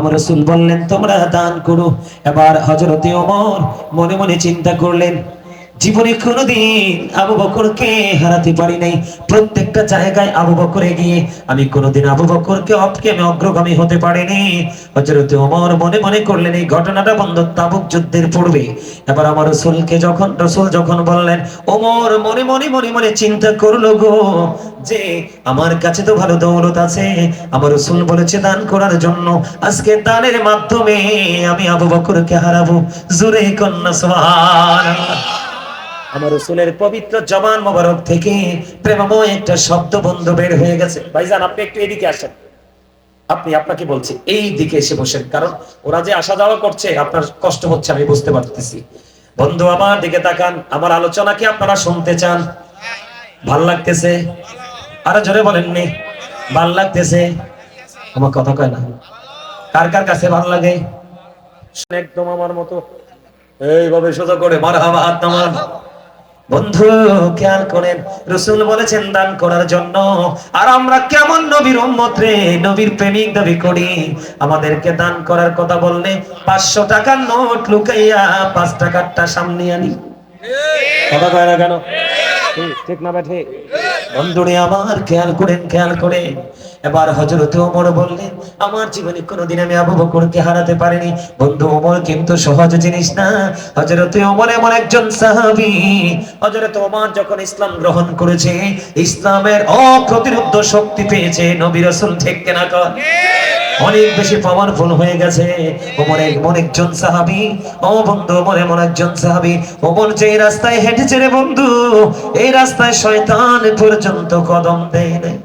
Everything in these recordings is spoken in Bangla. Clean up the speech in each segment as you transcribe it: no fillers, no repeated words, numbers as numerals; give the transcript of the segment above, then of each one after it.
আমার রাসূল বললেন তোমরা দান করো। এবার হযরতে ওমর মনে মনে চিন্তা করলেন, জীবনে কোনোদিন আবু বকরকে হারাতে পারি নাই। প্রত্যেকটা জায়গায় আবু বকরে গিয়ে আমি কোনোদিন আবু বকরকে আমি অগ্রগামী হতে পারিনি। হযরত ওমর মনে মনে করলেন এই ঘটনাটা বন্ধ তাবুক যুদ্ধের পূর্বে। এবার আমার রাসূল যখন বললেন, ওমর মনে মনে চিন্তা করলো গো, যে আমার কাছে তো ভালো দৌলত আছে, আমার রাসূল বলেছে দান করার জন্য, আজকে দানের মাধ্যমে আমি আবু বকরকে হারাবো। জোরে কন্যা সুবহানাল্লাহ। আমার রাসূলের পবিত্র জবান মোবারক থেকে প্রেমময় একটা শব্দ বন্ধ বের হয়ে গেছে। ভাইজান আপনি একটু এদিকে আসেন, আপনাকে বলছি এই দিকে এসে বসেন, কারণ ওরা যে আসা যাওয়া করছে আপনার কষ্ট হচ্ছে আমি বুঝতে পারতেছি। বন্ধু আমার দিকে তাকান, আমার আলোচনা কি আপনারা শুনতে চান? ভাল লাগতেছে? আরো জোরে বলেননি ভাল লাগতেছে? আমার কথা কয় না, কার কার কাছে ভাল লাগে? একদম আমার মতো এইভাবে সোজা করে মারহাবা হাত নামান। বন্ধু খেয়াল করেন, রাসূল বলেছেন দান করার জন্য, আর আমরা কেমন নবীর উম্মত রে, নবীর প্রেমিক দাবি করি। আমাদেরকে দান করার কথা বললে 500 টাকার নোট লুকাইয়া 5 টাকারটা সামনে আনি। কথা কয় না কেন? ঠিক না বেঠে? বন্ধুরে আমার খেয়াল করেন। এবার হযরত ওমর বললেন, আমার জীবনে কোনোদিন আমি আবু বকরকে হারাতে পারিনি। বন্ধু ওমর কিন্তু সহজ জিনিস না। হযরত ওমর এমন একজন সাহাবী, হযরত ওমর যখন ইসলাম গ্রহণ করেছে, ইসলামের অপ্রতিরোধ্য শক্তি পেয়েছে নবী রাসূল, ঠিক কিনা কন? অনেক বেশি পাওয়ারফুল হয়ে গেছে। ওমর এমন একজন সাহাবী, ও বন্ধু ওমর এমন একজন সাহাবী, ওমর যে রাস্তায় হেঁটেছে রে বন্ধু, এই রাস্তায় শয়তান পর্যন্ত কদম দেয় নাই।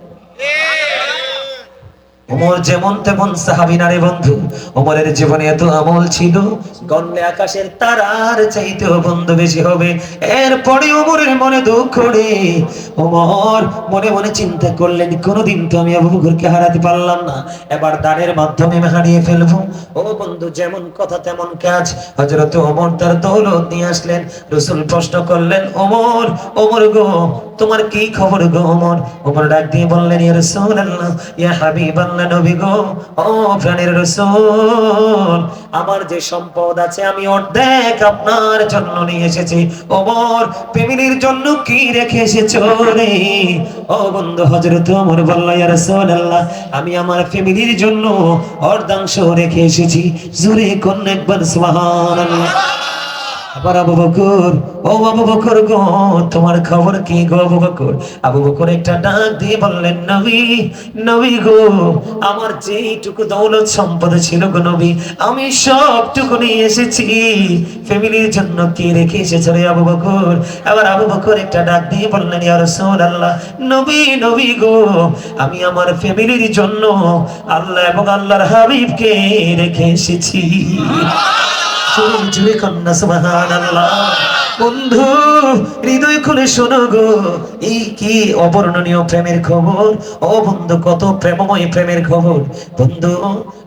ওমর যেমন তেমন সাহাবী না রে বন্ধু। ওমরের জীবনে এত আমল ছিল, গণলে আকাশের তারার চাইতেও বন্ধু বেশি হবে। এরপরে ওমরের মনে দুঃখ রে, ওমর মনে মনে চিন্তা করলেন কোনোদিন তো আমি আবু বকরকে হারাতে পারলাম না, এবার দানের মাধ্যমে আমি হারিয়ে ফেলবো। ও বন্ধু যেমন কথা তেমন কাজ। হযরত ওমর তার দৌলত নিয়ে আসলেন। রাসূল প্রশ্ন করলেন, ওমর গো তোমার কি খবর গো? ওমর ডাক দিয়ে বললেন, ইয়া রাসূলুল্লাহ, ইয়া হাবিবাল্লাহ, নবী গো, ও প্রাণের রাসূল, আমার যে সম্পদ আছে আমি অর্ধেক আপনার জন্য নিয়ে এসেছি। ওমর ফ্যামিলির জন্য কি রেখে এসেছো রে? ও বন্ধু হযরত ওমর বলল, ইয়া রাসূলুল্লাহ, আমি আমার ফ্যামিলির জন্য অর্ধাংশ রেখে এসেছি। জোরে কোন একবার সুবহানাল্লাহ। আবার আবু বকর, ও আবু বকর গো, তোমার খবর কি গো আবু বকর? আবু বকর একটা ডাক দিয়ে বললেন, নবী গো, আমার যেইটুকু দৌলত সম্পদ ছিল গো নবী, আমি সবটুকু নিয়ে এসেছি। ফ্যামিলির জন্য কি রেখে এসেছো রে আবু বকর? আবার আবু বকর একটা ডাক দিয়ে বললেন, ইয়া রাসূলুল্লাহ, নবী গো, আমি আমার ফ্যামিলির জন্য আল্লাহ এবং আল্লাহর হাবিবকে রেখে এসেছি। জোরে কন্যা সুবহানাল্লাহ। বন্ধু হৃদয় খুলে শোনো গো, এই কি অবর্ণনীয় প্রেমের খবর। ও বন্ধু কত প্রেমময় প্রেমের খবর। বন্ধু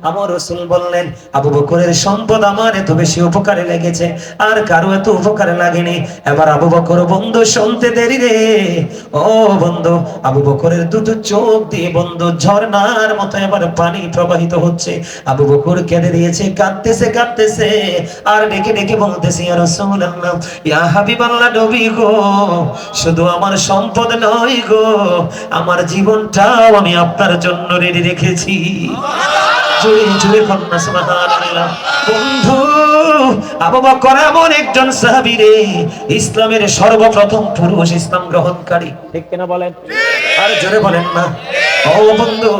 আমার রাসূল বললেন, আবু বকরের সম্পদ আমার এত বেশি উপকারে লেগেছে, আর কারো এত উপকারে লাগেনি। এবার আবু বকর বন্ধু শুনতে দেরি রে। ও বন্ধু আবু বকরের দুটো চোখ দিয়ে বন্ধু ঝর্ণার মতো এবার পানি প্রবাহিত হচ্ছে। আবু বকর কেঁদে দিয়েছে, কাঁদতেছে আর ডেকে বলতেছে, ইয়া রাসূলুল্লাহ, ইয়া হাবিবাল্লাহ, নবী গো, শুধু আমার সম্পদ নয় গো, আমার জীবনটাও আমি আপনার জন্য রেডি রেখেছি। জোরে কন্যা সুবহানাল্লাহ। বন্ধু আবু বকর এমন একজন সাহাবী রে, ইসলামের সর্বপ্রথম পুরুষ ইসলাম গ্রহণকারী, ঠিক কিনা বলেন? আর জোরে বলেন না। ও বন্ধু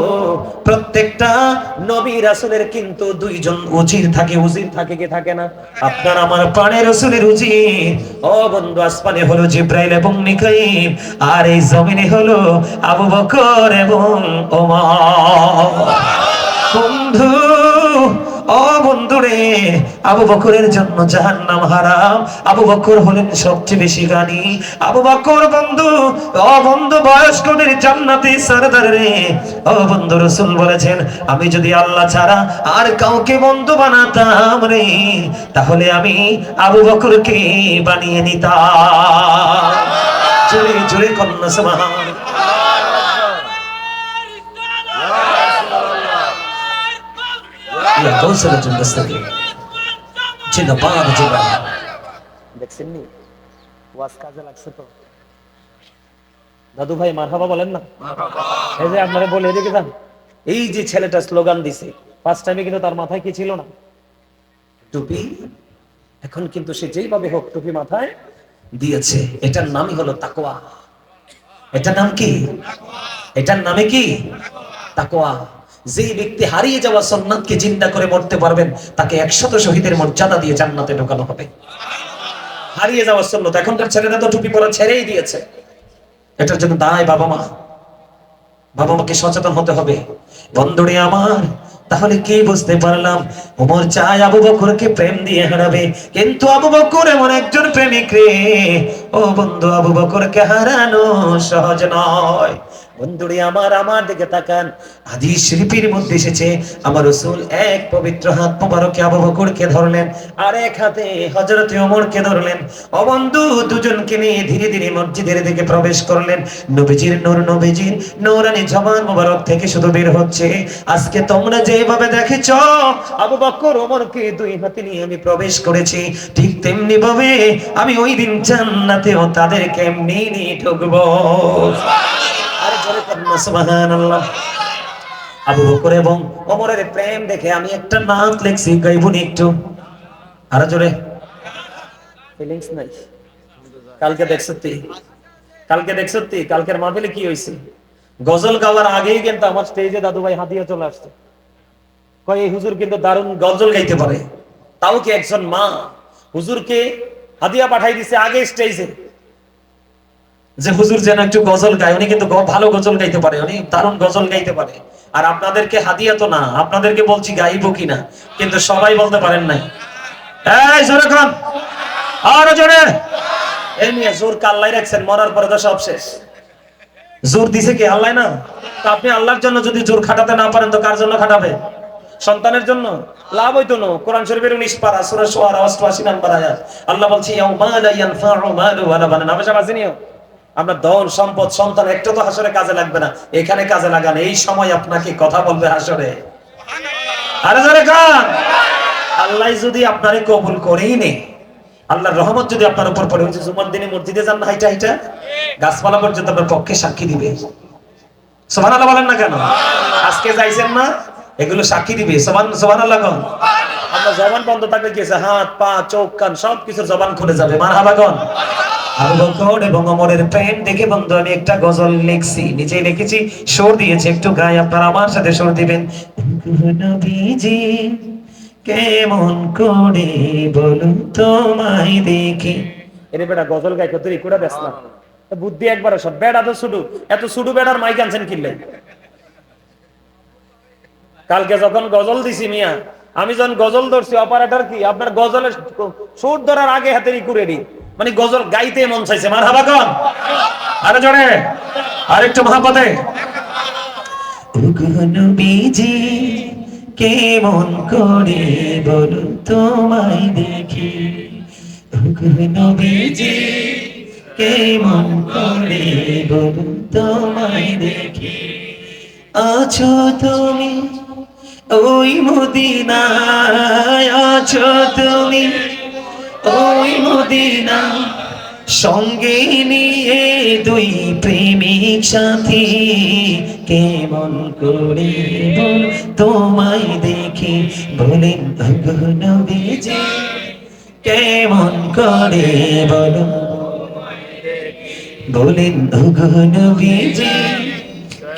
প্রত্যেকটা নবী রাসূলের কিন্তু দুইজন উজির থাকে কি থাকে না? আপনার আমার প্রাণের রাসূলের উজির, ও বন্ধু আসমানে হলো জিবরাইল এবং মিকাইল, আর এই জমিনে হলো আবু বকর এবং ওমর। বন্ধু ও বন্ধু রে, আবু বকরের জন্য জাহান্নাম হারাম। আবু বকর হলেন সবচেয়ে বেশি জ্ঞানী। আবু বকর বন্ধু, ও বন্ধু বয়স্কদের জান্নাতি সরদার রে। ও বন্ধু রাসূল বলেছেন, আমি যদি আল্লাহ ছাড়া আর কাউকে বন্ধু বানাতাম রে, তাহলে আমি আবু বকরকে বানিয়ে নিতাম। জোরে কন্যা সুবহানাল্লাহ। ইয়া কৌশলাতুল মুস্তাকিম। জিন্দাবাদ জিন্দাবাদ। দেখছেন নি ওয়াজ কাজে লাগছে তো? দাদু ভাই মারহাবা বলেন না। এই যে আপনারা বলে এদিকে যান। এই যে ছেলেটা স্লোগান দিছে ফার্স্ট টাইমে, কিন্তু তার মাথায় কি ছিল না? টুপি। এখন কিন্তু সে যেইভাবে হোক টুপি মাথায় দিয়েছে। এটার নামই হলো তাকওয়া। এটার নাম কি? এটার নামে কি? তাকওয়া। যে ব্যক্তি হারিয়ে যাওয়া সুন্নাতকে জিন্দা করে মরতে পারবেন, তাকে 100 শহীদের মর্যাদা দিয়ে জান্নাতে ঢোকানো হবে। হারিয়ে যাওয়া সুন্নাত। এখনকার ছেলেরা তো টুপি পরা ছেড়েই দিয়েছে। এটার জন্য দায় বাবা মা। বাবা মাকে সচেতন হতে হবে। বন্ধুরে আমার, তাহলে কি বুঝতে পারলাম? ওমর চায় আবু বকরকে প্রেম দিয়ে হারাবে, কিন্তু আবু বকর এমন একজন প্রেমিক রে। ও বন্ধু, আবু বকরকে হারানো সহজ নয়। বন্ধুরে আমার, আমার দিকে তাকান। হাদিস শরীফের মধ্যে এসেছে, আমার রাসূল এক পবিত্র হাত মোবারকে আবু বকরকে ধরলেন, আর এক হাতে হযরত ওমরকে ধরলেন। ও বন্ধু, দুজনকে নিয়ে ধীরে ধীরে মসজিদের দিকে প্রবেশ করলেন। নবীজির নূর, নবীজির নূরানি জবান মোবারক থেকে শুধু বের হচ্ছে, আজকে তোমরা যেভাবে দেখেছো আবু বকর ওমরকে দুই হাতে নিয়ে আমি প্রবেশ করেছি, ঠিক তেমনি ভাবে আমি ওই দিন জান্নাতেও তাদেরকে এমনি নিয়ে ঢুকবো। আরে জোরে বলুন না সুবহানাল্লাহ। আবু বকর এবং ওমরের প্রেম দেখে আমি একটা নাত লিখছি, গাইবুনি একটু? আরে জোরে। ফিলিংস নাই? কালকে দেখছতি? কালকে দেখছতি? কালকের মাহফিলে কি হইছে? গজল গাওয়ার আগেই কিন্তু আমার স্টেজে দাদু ভাই হাদিয়া চলে আসছে। কয় এই হুজুর কিন্তু দারুণ গজল গাইতে পারে। তাও কি একজন মা হুজুরকে হাদিয়া পাঠাই দিছে আগে স্টেজে, যে হুজুর যেন একটু গজল গায়। উনি কিন্তু ভালো গজল গাইতে পারে, উনি দারুণ গজল গাইতে পারে। আর আপনাদেরকে হাদিয়া তো না, আপনাদেরকে বলছি গাইবো কিনা, কিন্তু সবাই বলতে পারেন নাই। এই জোরে কোন, আর জোরে। এই নিয়ে জোর কাল্লাই রাখছেন, মরার পরে তো সব শেষ। জোর দিছে কি আল্লাহ না? তো আপনি আল্লাহর জন্য যদি জোর খাটাতে না পারেন, তো কার জন্য খাটাবে? সন্তানের জন্য? লাভ হইতো না। কোরআন শরীফের 19 পারা সূরা শুআরা 88 নম্বর আয়াত, আল্লাহ বলছে ইয়াউমা লা ইয়ানফাউ মালু ওয়ালা বানুন। আবাসিনিও আপনার ধন সম্পদ সন্তান একটা তো হাসরে কাজে লাগবে না, এখানে কাজে লাগান। এই সময় আপনাকে কথা বলবে হাসরে। আরে জোরে কান। আল্লাহ যদি আপনারে কবুল করেই নেই, আল্লাহর রহমত যদি আপনার উপর পড়ে, হচ্ছে জুমার দিনে মসজিদে যান না, হাইটা হাইটা গাছপালা পর্যন্ত আপনার পক্ষে সাক্ষী দিবে। সুবহানাল্লাহ বলেন না কেন? আজকে যাইছেন না, এগুলো সাক্ষী দিবে। সুবহানাল্লাহ কোন। আমরা জবান বন্ধ থাকলে কি আছে? হাত পা চোখ কান সবকিছু জবান খুলে যাবে। মারহাবা কোন। আবু বকর এবং ওমরের প্রেম দেখে বন্ধু আমি একটা গজল লিখছি, নিজেই লিখেছি, সুর দিয়েছি, একটু গাই, আপনারা আমার সাথে সুর দিবেন। নবীজি কেমন করে বলুন তোমায় দেখি। এরে বেটা গজল গাইতে তুই কুড়া বেশ না, বুদ্ধি একবার সব বেড়া তো শুধু এত শুধু বেড়ার মাইক আনছেন কিনলে। কালকে যখন গজল দিছি মিয়া, আমি যখন গজল ধরছি, অপারেটর কি আপনার গজলের সুর ধরার আগে হাতেরই করে দিই, মানে গজল গাইতে মন চাইছে। মারহাবা কোন। আরে জোরে, আরেকটু মহাপদে। নবীজি কেমন করে বলুন তোমায় দেখি, নবীজি কেমন করে বলুন তোমায় দেখি। আছো তুমি ওই মদিনায়, আছো তুমি ওই মদিনা, সঙ্গে নিয়ে দুই প্রেমিক সাথী, কেমন করে বল তোমায় দেখি। বলেন নবীজি কেমন করে বলো, বলেন নবীজি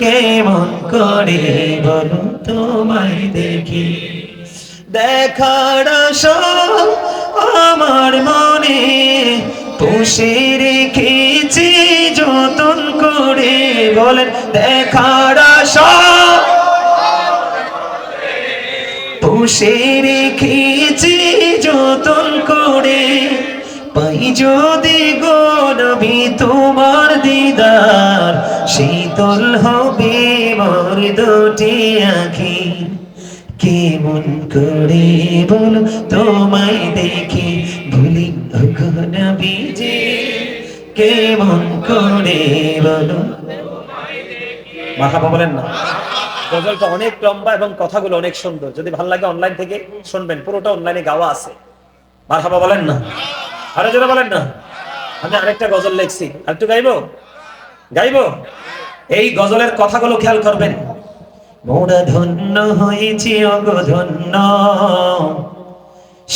কেমন করে বলো তোমায় দেখি। দেখার আশা আমার মনে পুষে রেখেছি যতন করে। বলেন দেখার আশা পুষে রেখেছি যতন করে। পাই যদি গো নবী তোমার দিদার, শীতল হবে মোর দুটি আঁখি, কেমন করে বলো তোমায় দেখি। বলি নবীজি কেমন করে বলো। মারহাবা বলেন না। গজলটা অনেক লম্বা এবং কথাগুলো অনেক সুন্দর। যদি ভালো লাগে অনলাইন থেকে শুনবেন, পুরোটা অনলাইনে গাওয়া আছে। মারহাবা বলেন না, আরো জোরে বলেন না। আমি আরেকটা গজল লিখছি, আরেকটু গাইবো গাইবো। এই গজলের কথাগুলো খেয়াল করবেন। মোরা ধন্য হয়েছি ওগো ধন্য,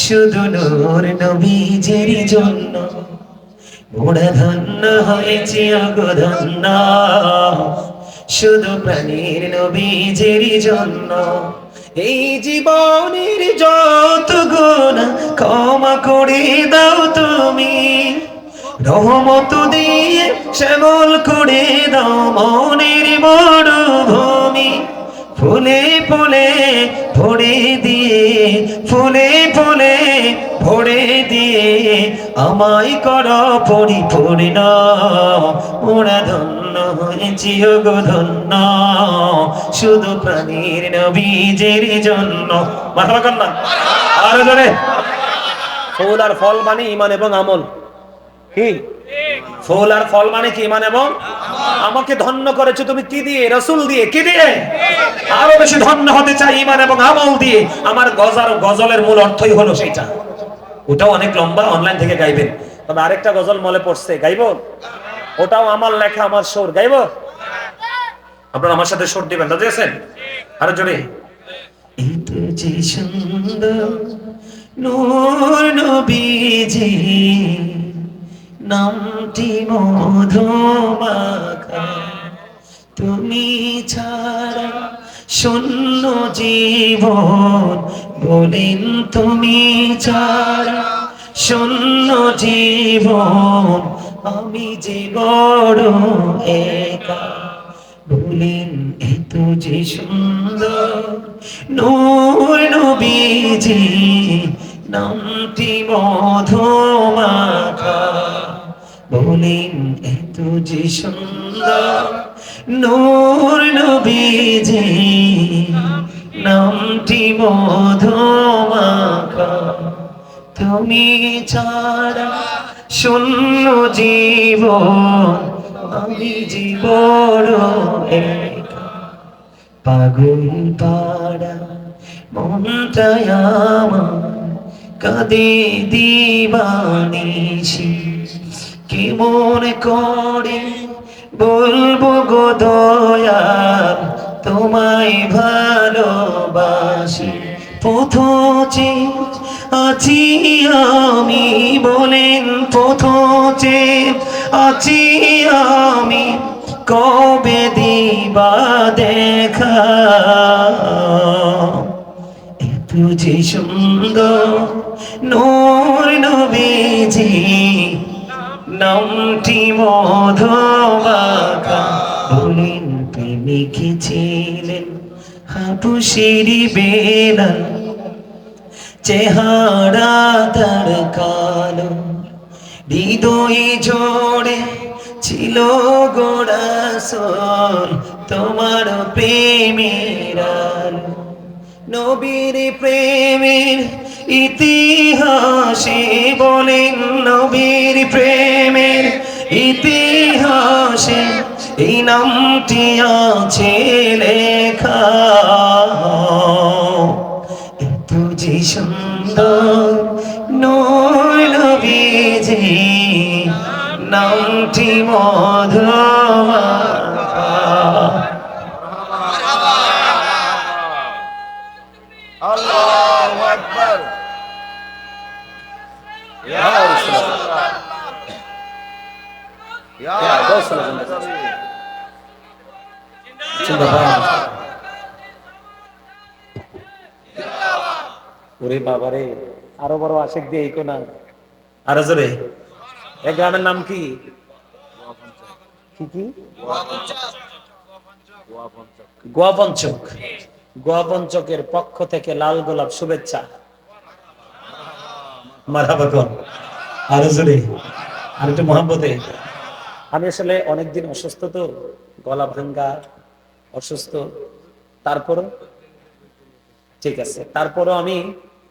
শুধু নূর নবীজির জন্য। মোরা ধন্য হয়েছি ওগো ধন্য, শুধু প্রাণীর নবীজির জন্য। এই জীবনের যত গুনাহ ক্ষমা করে দাও তুমি, রহমত দিয়ে শ্যামল করে দাও মনের মরুভূমি। ফুলে ফুলে ভরে দিয়ে, ফুলে ফুলে ভরে দিয়ে আমায় করো পরিপূর্ণ। ওরা ধন্য হয়েছি ওগো ধন্য, শুধু প্রাণীর নবীজির জন্য। মাথা লাগান না, আরো জোরে। ফুল আর ফল মানে ঈমান এবং আমল। কি ফুল আর ফল মানে কি? ঈমান এবং আমাকে ধন্য করেছো তুমি কি দিয়ে? রাসূল দিয়ে। কি দিয়ে? আরো বেশি ধন্য হতে চাই ঈমান এবং আমল দিয়ে। আমার গজলের মূল অর্থই হলো সেইটা। ওটাও অনেক লম্বা, অনলাইন থেকে গাইবেন। তবে আরেকটা গজল মনে পড়ছে, গাইবো? ওটাও আমার লেখা, আমার সুর, গাইবো? আপনারা আমার সাথে সুর দিবেন, রাজি আছেন? আরো জোরে। এই তো যে সুন্দর নূর নবীজি, নামটি মধুমাখা, তুমি ছাড়া শূন্য জীবন, বলেন তুমি ছাড়া শূন্য জীবন, আমি যে বড় একা। বলেন এত যে সুন্দর নূর নবীজি, নামটি মধুমাখা। বলেন এত যে সুন্দর নূর নবীজি, নামটি মধুমাখা, তুমি ছাড়া শূন্য জীবন, আমি জীবন একা। পাগল পাড়া মনটায় আমার কাঁদে দিবানিশি, কেমন করে বলবো গো দয়াল তোমায় ভালোবাসি। পথে আছি আমি, বলেন পথে আছি আমি, কবে দিবা দেখা। এত যে সুন্দর নূর নবীজি, নামটি মধুমাখা। বলেন প্রেমিক ছিলেন হাবুসির বেলাল, চেহারা তার কালো, হৃদয় জোড়ে ছিল গো রাসূল তোমার প্রেমের আলো। নবীর প্রেমের ইতিহাসে, বলেন নবীর প্রেমের ইতিহাসে এই নামটি আছে লেখা। এত যে সুন্দর নূর নবীজি, নামটি মধুমাখা। আল্লাহু আকবার। ইয়া রাসূলুল্লাহ, ইয়া রাসূলুল্লাহ। ওরে বাবারে, আরো বড় আশিক দিয়ে এই কোনা। আরো জোরে। এই গ্রামের নাম কি? কি কি? গোয়াপঞ্চক। গোয়াপঞ্চকের পক্ষ থেকে লাল গোলাপ শুভেচ্ছা। মারহাবা কোন। আরো জোরে, আর একটু মহব্বতে। আমি আসলে অনেকদিন অসুস্থ, তো গলা ভাঙ্গা, অসুস্থ। তারপরও ঠিক আছে, তারপরও আমি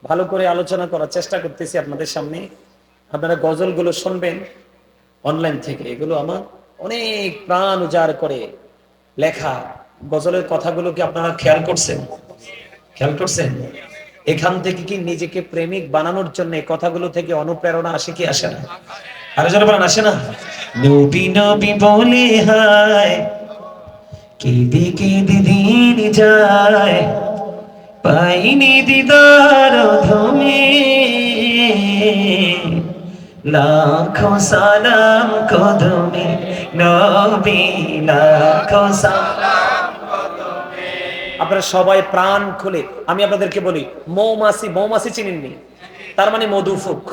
ভালো করে আলোচনা করার চেষ্টা করতেছি আপনাদের সামনে। আপনারা গজলগুলো শুনবেন অনলাইন থেকে। এগুলো আমার অনেক প্রাণ উজাড় করে লেখা, গজলের কথাগুলো কি আপনারা খেয়াল করছেন? খেয়াল করছেন? এখান থেকে কি নিজেকে প্রেমিক বানানোর জন্য এই কথাগুলো থেকে অনুপ্রেরণা আসে কি আসে না? আরো জোরে বলেন, আসে না? নবী নবী বলে হায়, কেঁদে কেঁদে দিন যায়, পাইনি দিদার ধমে, লাখো সালাম কদমে নবী, লাখো সালাম। আপনারা সবাই প্রাণ খুলে, আমি আপনাদেরকে বলি, মৌমাছি, মৌমাছি চিনেননি? তার মানে মধুফুক।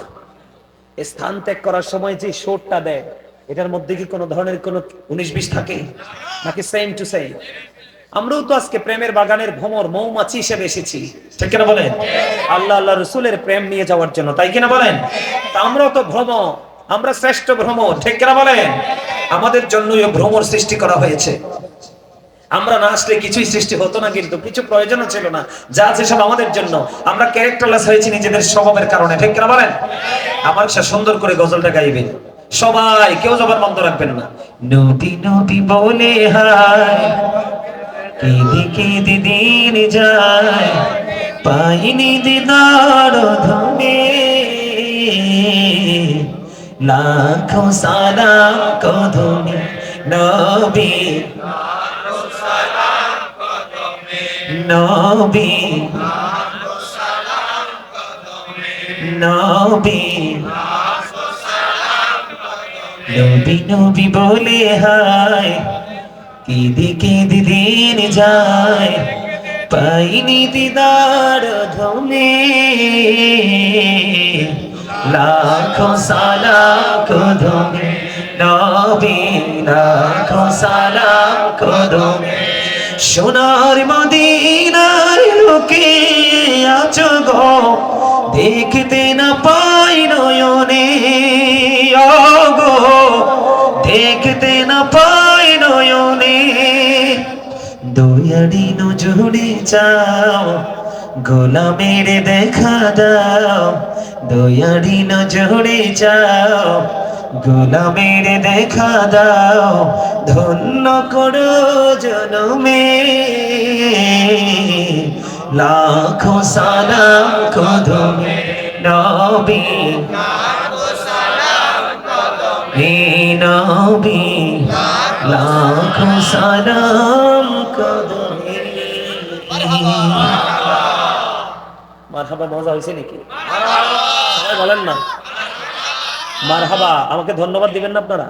স্থান ত্যাগ করার সময় যে সুরটা দেয়, এটার মধ্যে কি কোনো ধরনের কোনো 19-20 থাকে নাকি সেম টু সেম? আমরাও তো আজকে প্রেমের বাগানের ভ্রমর মৌমাছি হিসেবে এসেছি, ঠিক কিনা বলেন? আল্লাহ আল্লাহ রসুলের প্রেম নিয়ে যাওয়ার জন্য, তাই কিনা বলেন? তা আমরাও তো ভ্রমর, আমরা শ্রেষ্ঠ ভ্রমর, ঠিক কিনা বলেন? আমাদের জন্যই ভ্রমর সৃষ্টি করা হয়েছে। আমরা না আসলে কিছুই সৃষ্টি হতো না, কিন্তু কিছু প্রয়োজনও ছিল না, যা আছে সব আমাদের জন্য। আমরা ক্যারেক্টারলেস হয়েছি নিজেদের স্বভাবের কারণে, ঠিক কিনা বলেন? আমার সে সুন্দর করে গজলটা গাইবে সবাই, কেউ জবান বন্ধ রাখবেন না। নবী নবী বলে হায়, কেঁদে কেঁদে দিন যায়, পাইনি দিদার ধমে, লাখো সালাম কদমে নবী, নবী, নবী, নবী নবী বলে হায়, কেঁদে কেঁদে দিন যায়, পাইনি দিদার ধমে, লাখো সালাম কদমে নবী, লাখো সালাম কদমে। সোনার মদিনার লোকে আছো গো, দেখতে না পাই নয়নে, গো দেখতে না পাই নয়নে, দয়ারি নজরে চাও, গোলামের দেখা দাও, দয়ারি নজরে চাও, গোলামের দেখা দাও, ধন্য করো জনমে, লাখো সালাম কদমে নবী, হে নবী, লাখো সালাম কদমে। মারহাবা, মজা হয়েছে নাকি? সবাই বলেন না মারহাবা। আমাকে ধন্যবাদ দিবেন না আপনারা?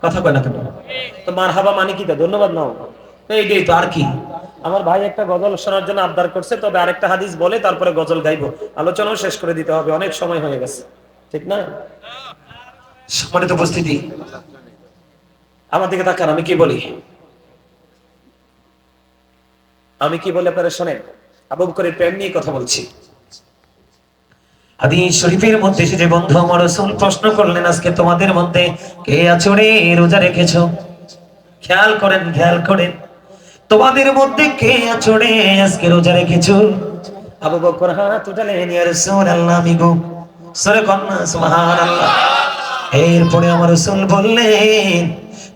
কথা কয় না কেন? তো মারহাবা মানে কি? ধন্যবাদ নাও তো, এইটাই তো, আর কি? আমার ভাই একটা গজল শোনার জন্য আবদার করছে, তবে আরেকটা হাদিস বলে তারপরে গজল গাইবো, আলোচনাও শেষ করে দিতে হবে, অনেক সময় হয়ে গেছে, ঠিক না? সম্মানিত উপস্থিতি, আমার দিকে তাকান, আমি কি বলি, আমি কি বলি আপনারা শোনেন। আবু বকরের প্রেম নিয়ে কথা বলছি। হাদিস শরীফের মধ্যে এসে যে বন্ধু আমার রাসূল প্রশ্ন করলেন, আজকে তোমাদের মধ্যে কে আছো রে রোজা রেখেছো? খেয়াল করেন, খেয়াল করেন, তোমাদের মধ্যে কে আছো রে আজকে রোজা রেখেছো? আবু বকর হাত উঠালেন, ইয়া রাসূলুল্লাহ, আমি গো। সূরা কন্যা, সুবহানাল্লাহ। এরপরে আমার রাসূল বললেন,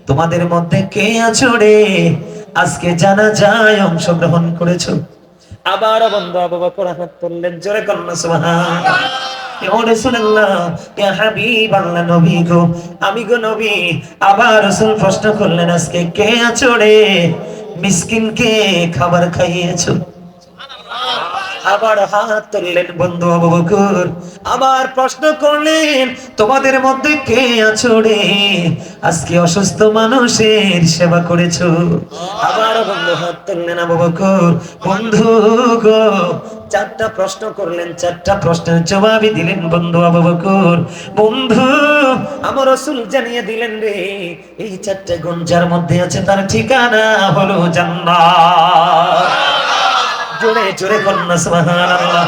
তোমাদের মধ্যে কে আছো রে আজকে জানাজায় অংশগ্রহণ করেছো? আবার বন্ধু আবু বকর হাত তুললেন, জোরে কন্যা, সুবহানাল্লাহ। ইয়া রাসূলুল্লাহ, ইয়া হাবিবাল্লাহ, নবী গো, আমি গো নবী। আবার রাসূল প্রশ্ন করলেন, আজকে কে আছো রে মিসকিনকে খাবার খাইয়েছো? আবার হাত তুললেন বন্ধু আবু বকর, আবার প্রশ্ন করলেন, তোমাদের মধ্যে কে আছো রে আজকে অসুস্থ মানুষের সেবা করেছো? আবার বন্ধু হাত তুললেন আবু বকর, বন্ধু গো, চারটা প্রশ্ন করলেন, চারটা প্রশ্নের জবাবই দিলেন বন্ধু আবু বকর। বন্ধু আমার রাসূল জানিয়ে দিলেন রে, এই চারটা গুণ যার মধ্যে আছে তার ঠিকানা হলো জান্নাত। জোরে জোরে বলেন না সুবহানাল্লাহ,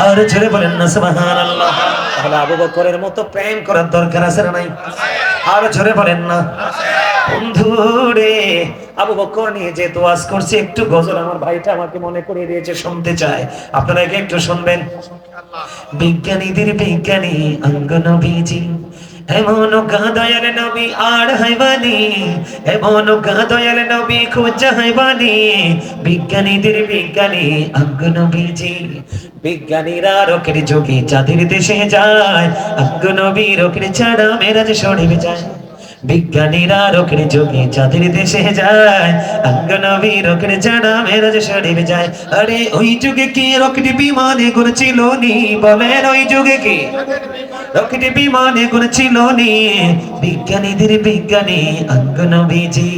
আর জোরে বলেন না সুবহানাল্লাহ। তাহলে আবু বকরের মতো প্রেম করার দরকার আছে না নাই? আর জোরে বলেন না। বন্ধু রে, আবু বকর নিয়ে যে ওয়াজ করছে, একটু গজল আমার ভাইটা আমাকে মনে করিয়ে দিয়েছে, শুনতে চায়, আপনারা একটু শুনবেন। বিজ্ঞানীদের বিজ্ঞানী অঙ্গ নবীজি, এমন দয়াল নবী আর হাইবানি, এমন দয়াল নবী খোঁজা হাইবানি, বিজ্ঞানীদের বিজ্ঞানী অঙ্গ নবীজি। বিজ্ঞানীরা রকের যোগে চাঁদের দেশে যায়, অঙ্গ নবী রকের ছাড়া মেরাজ শরীফ যায়। বিজ্ঞানীরা রকের যোগে চাঁদের দেশে যায়, অঙ্গ নবী রকের ছাড়া মেরাজ শরীফ যায়। আরে ওই যুগে কি রকেট বিমানে ঘুরছিল নি, বলেন ওই যুগে কি রকেট বিমানে ঘুরছিল নি, বিজ্ঞানীদের বিজ্ঞানী অঙ্গ নবীজি।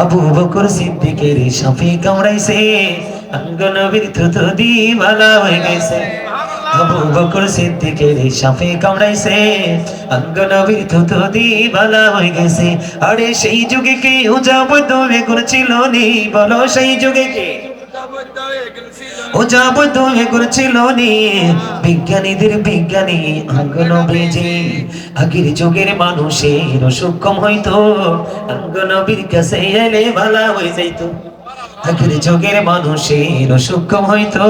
আবু বকর সিদ্দিকের সাপে কামড়াইছে, অঙ্গ নবীর থুতু দিয়ে ভালো হয়ে গেছে। আবু বকর সিদ্দিকের সাপে কামড়াইছে, অঙ্গ নবীর থুতু দিয়ে ভালো হয়ে গেছে। আরে সেই যুগে কে উজাবত হয়ে ঘুরছিল নি, বলো সেই যুগে কে ও যাবত হয়ে ঘুরছিল নি, বিজ্ঞানীদের বিজ্ঞানী অঙ্গ নবীজি। আগের যুগের মানুষের অসুখ কম হইতো, অঙ্গ নবীর কাছে এলে ভালো হয়ে যাইতো। আগের যুগের মানুষের অসুখ কম হইতো,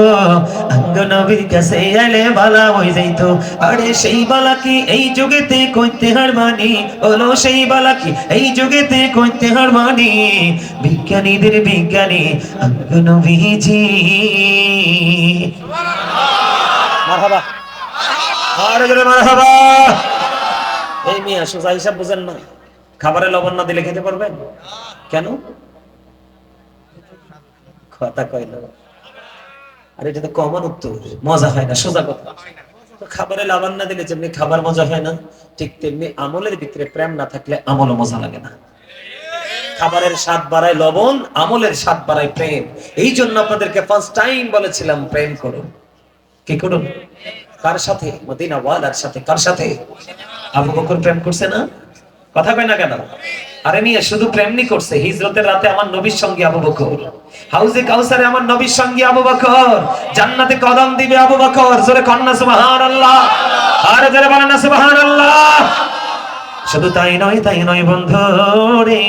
অঙ্গ নবীর কাছে এলে ভালো হয়ে যাইতো। আরে সেই বালা কি এই যুগেতে কইতে হারবানি, বলো সেই বালা কি এই যুগেতে কইতে হারবানি, বিজ্ঞানীদের বিজ্ঞানী অঙ্গ নবীজি। মারহাবা, আরে জোরে মারহাবা। এই মিয়া সোজা হিসাব বুঝেন না, খাবারে লবণ না দিলে খেতে পারবেন কেন? কথা কয় না, আর এটা তো কমন উত্তর, মজা হয় না, সোজা কথা। খাবারে লবণ না দিলে যেমনি খাবার মজা হয় না, ঠিক তেমনি আমলের ভিতরে প্রেম না থাকলে আমলও মজা লাগে না। খাবারের স্বাদ বাড়ায় লবণ, আমলের স্বাদ বাড়ায় প্রেম। এই জন্য আপনাদেরকে ফার্স্ট টাইম বলেছিলাম প্রেম করুন। কি করুন? কার সাথে? মদিনা ওয়ালার সাথে। কার সাথে? আবু বকর প্রেম করছে না? কথা কয় না কেন? আরে মিয়া শুধু প্রেমই করছে, হিজরতের রাতে আমার নবীর সঙ্গে আবু বকর, হাউজে কাউসারে আমার নবীর সঙ্গে আবু বকর, জান্নাতে কদম দিবে আবু বকর। জোরে কন্না সুবহানাল্লাহ, আরে জোরে বলেন না সুবহানাল্লাহ। শুধু তাই নয় বন্ধু রে,